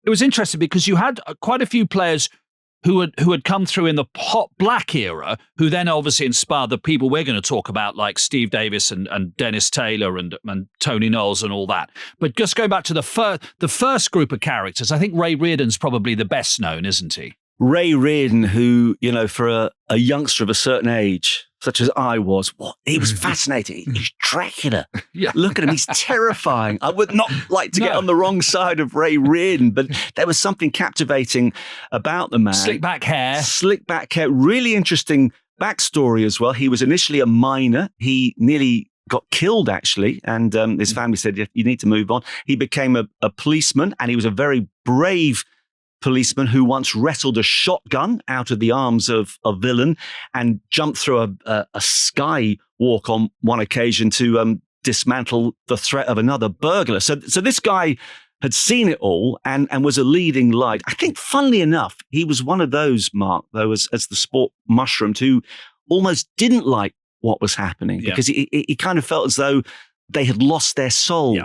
it was interesting because you had quite a few players who had come through in the hot black era, who then obviously inspired the people we're going to talk about, like Steve Davis and Dennis Taylor and Tony Knowles and all that. But just going back to the first group of characters, I think Ray Reardon's probably the best known, isn't he? Ray Reardon, who, for a youngster of a certain age, such as I was, he was fascinating. He's Dracula. Yeah. Look at him. He's terrifying. I would not like to get on the wrong side of Ray Reardon, but there was something captivating about the man. Slick back hair. Really interesting backstory as well. He was initially a miner. He nearly got killed, actually, and his family said, you need to move on. He became a policeman, and he was a very brave policeman who once wrestled a shotgun out of the arms of a villain and jumped through a skywalk on one occasion to dismantle the threat of another burglar. So this guy had seen it all and was a leading light. I think, funnily enough, he was one of those, Mark, though, as the sport mushroomed, who almost didn't like what was happening because he kind of felt as though they had lost their soul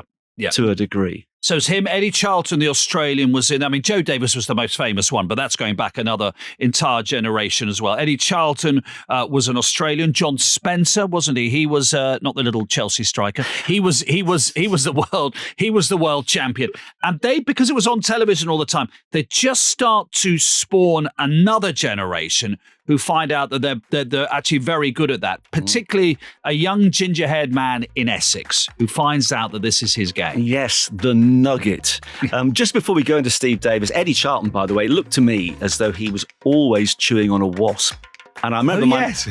to a degree. So it's him. Eddie Charlton, the Australian, was in. I mean, Joe Davis was the most famous one, but that's going back another entire generation as well. Eddie Charlton was an Australian. John Spencer, wasn't he? He was not the little Chelsea striker. He was the world champion. And because it was on television all the time, they just start to spawn another generation who find out that they're actually very good at that, particularly a young ginger-haired man in Essex who finds out that this is his game. Yes, the nugget. Just before we go into Steve Davis, Eddie Charlton, by the way, looked to me as though he was always chewing on a wasp. And I remember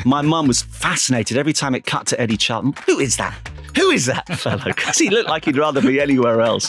my mum was fascinated every time it cut to Eddie Charlton. Who is that? Who is that fellow? Because he looked like he'd rather be anywhere else.